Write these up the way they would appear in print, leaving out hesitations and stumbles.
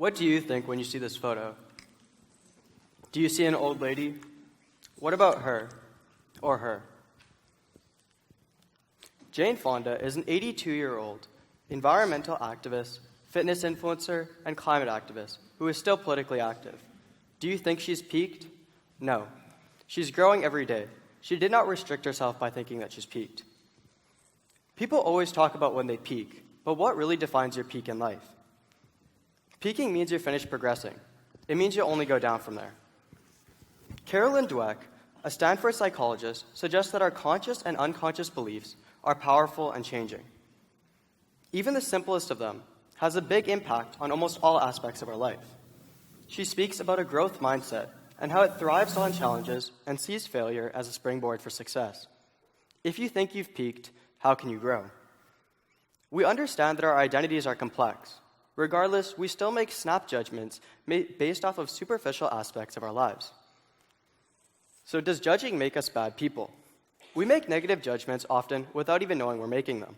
What do you think when you see this photo? Do you see an old lady? What about her or her? Jane Fonda is an 82-year-old environmental activist, fitness influencer, and climate activist who is still politically active. Do you think she's peaked? No. She's growing every day. She did not restrict herself by thinking that she's peaked. People always talk about when they peak, but what really defines your peak in life? Peaking means you're finished progressing. It means you'll only go down from there. Carolyn Dweck, a Stanford psychologist, suggests that our conscious and unconscious beliefs are powerful and changing. Even the simplest of them has a big impact on almost all aspects of our life. She speaks about a growth mindset and how it thrives on challenges and sees failure as a springboard for success. If you think you've peaked, how can you grow? We understand that our identities are complex. Regardless, we still make snap judgments based off of superficial aspects of our lives. So does judging make us bad people? We make negative judgments often without even knowing we're making them.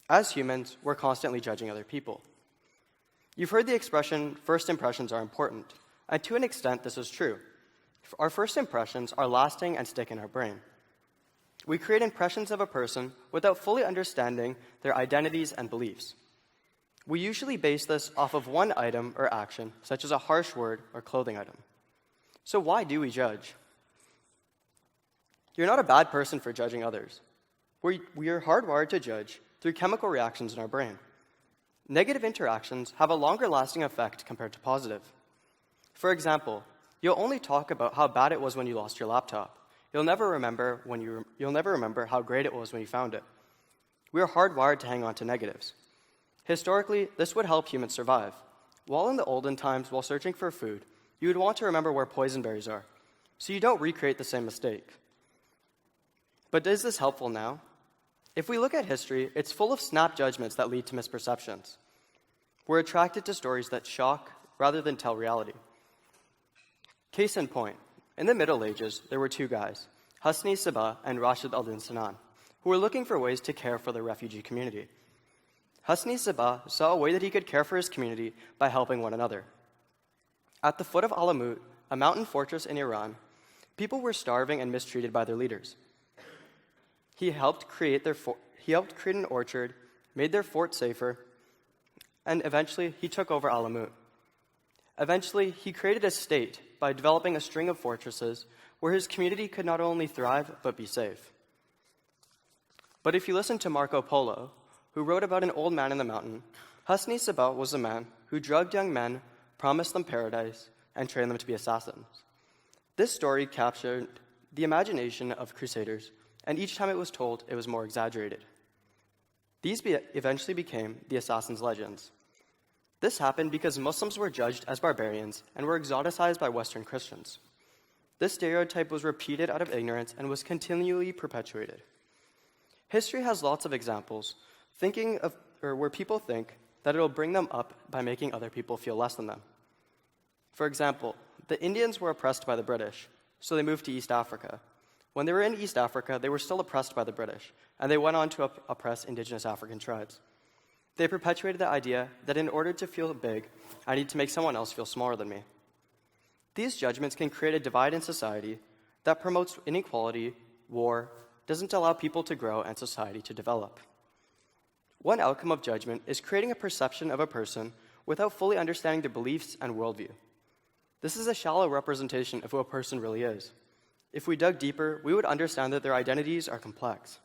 As humans, we're constantly judging other people. You've heard the expression, first impressions are important, and to an extent this is true. Our first impressions are lasting and stick in our brain. We create impressions of a person without fully understanding their identities and beliefs. We usually base this off of one item or action, such as a harsh word or clothing item. So why do we judge? You're not a bad person for judging others. We are hardwired to judge through chemical reactions in our brain. Negative interactions have a longer lasting effect compared to positive. For example, you'll only talk about how bad it was when you lost your laptop. You'll never remember how great it was when you found it. We are hardwired to hang on to negatives. Historically, this would help humans survive. While in the olden times, while searching for food, you would want to remember where poison berries are, so you don't recreate the same mistake. But is this helpful now? If we look at history, it's full of snap judgments that lead to misperceptions. We're attracted to stories that shock rather than tell reality. Case in point, in the Middle Ages, there were two guys, Husni Sabah and Rashid al-Din Sinan, who were looking for ways to care for the refugee community. Husni Sabah saw a way that he could care for his community by helping one another. At the foot of Alamut, a mountain fortress in Iran, people were starving and mistreated by their leaders. He helped create an orchard, made their fort safer, and eventually he took over Alamut. Eventually, he created a state by developing a string of fortresses where his community could not only thrive but be safe. But if you listen to Marco Polo, who wrote about an old man in the mountain, Husni Sabah was a man who drugged young men, promised them paradise, and trained them to be assassins. This story captured the imagination of crusaders, and each time it was told, it was more exaggerated. These eventually became the assassins' legends. This happened because Muslims were judged as barbarians and were exoticized by Western Christians. This stereotype was repeated out of ignorance and was continually perpetuated. History has lots of examples where people think that it'll bring them up by making other people feel less than them. For example, the Indians were oppressed by the British, so they moved to East Africa. When they were in East Africa, they were still oppressed by the British, and they went on to oppress indigenous African tribes. They perpetuated the idea that in order to feel big, I need to make someone else feel smaller than me. These judgments can create a divide in society that promotes inequality, war, doesn't allow people to grow, and society to develop. One outcome of judgment is creating a perception of a person without fully understanding their beliefs and worldview. This is a shallow representation of who a person really is. If we dug deeper, we would understand that their identities are complex.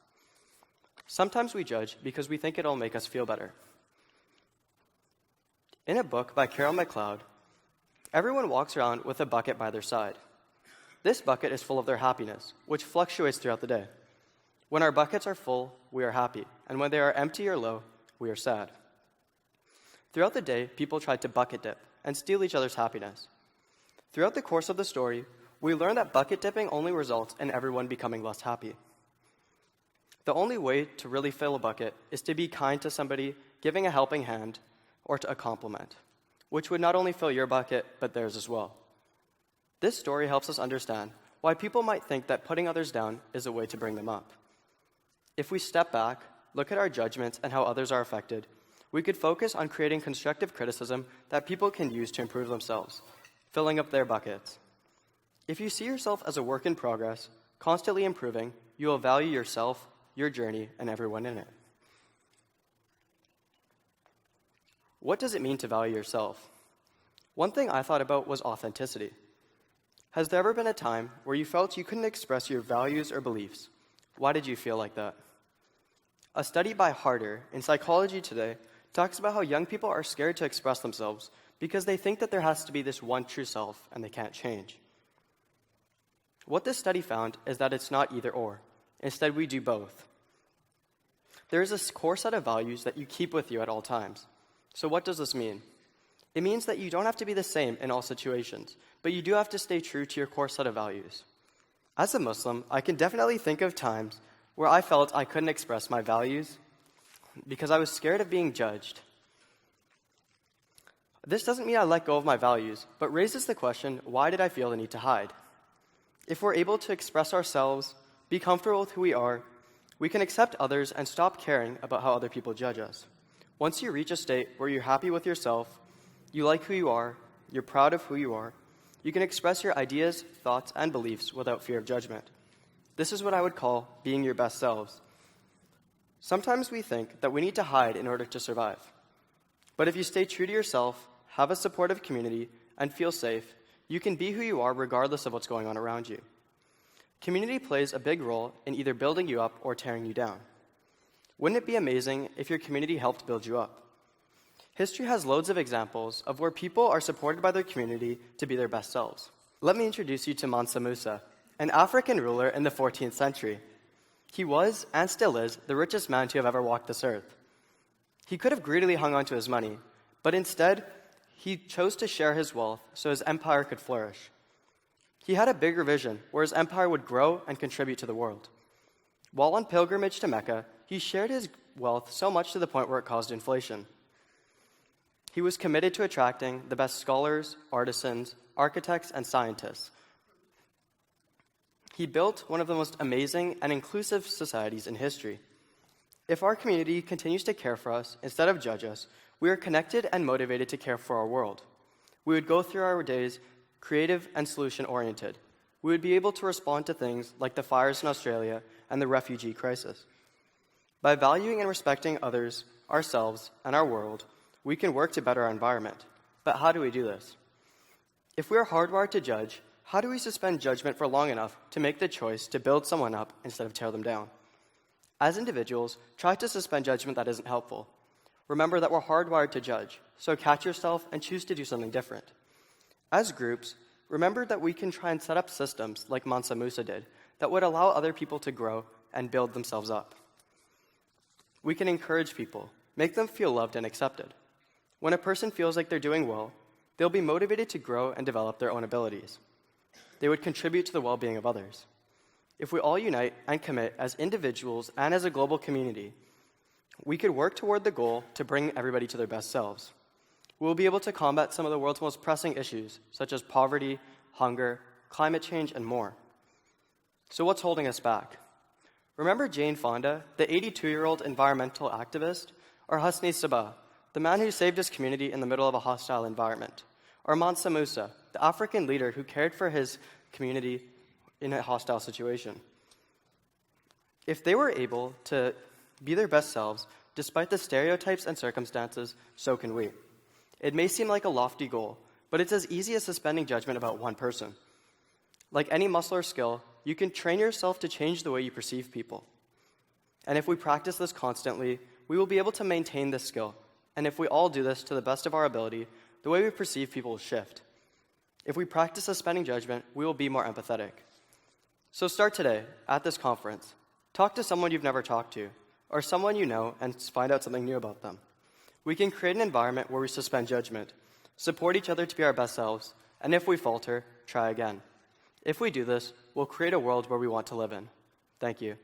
Sometimes we judge because we think it'll make us feel better. In a book by Carol McLeod, everyone walks around with a bucket by their side. This bucket is full of their happiness, which fluctuates throughout the day. When our buckets are full, we are happy, and when they are empty or low, we are sad. Throughout the day, people try to bucket dip and steal each other's happiness. Throughout the course of the story, we learn that bucket dipping only results in everyone becoming less happy. The only way to really fill a bucket is to be kind to somebody, giving a helping hand, or to a compliment, which would not only fill your bucket, but theirs as well. This story helps us understand why people might think that putting others down is a way to bring them up. If we step back, look at our judgments and how others are affected, We could focus on creating constructive criticism that people can use to improve themselves, filling up their buckets. If you see yourself as a work in progress, constantly improving, you will value yourself, your journey, and everyone in it. What does it mean to value yourself? One thing I thought about was authenticity. Has there ever been a time where you felt you couldn't express your values or beliefs? Why did you feel like that? A study by Harder in Psychology Today talks about how young people are scared to express themselves because they think that there has to be this one true self and they can't change. What this study found is that it's not either or. Instead, we do both. There is a core set of values that you keep with you at all times. So what does this mean? It means that you don't have to be the same in all situations, but you do have to stay true to your core set of values. As a Muslim, I can definitely think of times where I felt I couldn't express my values because I was scared of being judged. This doesn't mean I let go of my values, but raises the question, why did I feel the need to hide? If we're able to express ourselves, be comfortable with who we are, we can accept others and stop caring about how other people judge us. Once you reach a state where you're happy with yourself, you like who you are, you're proud of who you are, you can express your ideas, thoughts, and beliefs without fear of judgment. This is what I would call being your best selves. Sometimes we think that we need to hide in order to survive. But if you stay true to yourself, have a supportive community, and feel safe, you can be who you are regardless of what's going on around you. Community plays a big role in either building you up or tearing you down. Wouldn't it be amazing if your community helped build you up? History has loads of examples of where people are supported by their community to be their best selves. Let me introduce you to Mansa Musa, an African ruler in the 14th century. He was, and still is, the richest man to have ever walked this earth. He could have greedily hung on to his money, but instead, he chose to share his wealth so his empire could flourish. He had a bigger vision where his empire would grow and contribute to the world. While on pilgrimage to Mecca, he shared his wealth so much to the point where it caused inflation. He was committed to attracting the best scholars, artisans, architects, and scientists. He built one of the most amazing and inclusive societies in history. If our community continues to care for us instead of judge us, we are connected and motivated to care for our world. We would go through our days creative and solution-oriented. We would be able to respond to things like the fires in Australia and the refugee crisis. By valuing and respecting others, ourselves, and our world, we can work to better our environment. But how do we do this? If we are hardwired to judge, how do we suspend judgment for long enough to make the choice to build someone up instead of tear them down? As individuals, try to suspend judgment that isn't helpful. Remember that we're hardwired to judge, so catch yourself and choose to do something different. As groups, remember that we can try and set up systems like Mansa Musa did that would allow other people to grow and build themselves up. We can encourage people, make them feel loved and accepted. When a person feels like they're doing well, they'll be motivated to grow and develop their own abilities. They would contribute to the well-being of others. If we all unite and commit as individuals and as a global community, we could work toward the goal to bring everybody to their best selves. We'll be able to combat some of the world's most pressing issues, such as poverty, hunger, climate change, and more. So what's holding us back? Remember Jane Fonda, the 82-year-old environmental activist? Or Hosni Sabah, the man who saved his community in the middle of a hostile environment? Or Mansa Musa, the African leader who cared for his community in a hostile situation? If they were able to be their best selves, despite the stereotypes and circumstances, so can we. It may seem like a lofty goal, but it's as easy as suspending judgment about one person. Like any muscle or skill, you can train yourself to change the way you perceive people. And if we practice this constantly, we will be able to maintain this skill. And if we all do this to the best of our ability, the way we perceive people will shift. If we practice suspending judgment, we will be more empathetic. So start today, at this conference. Talk to someone you've never talked to, or someone you know, and find out something new about them. We can create an environment where we suspend judgment, support each other to be our best selves, and if we falter, try again. If we do this, we'll create a world where we want to live in. Thank you.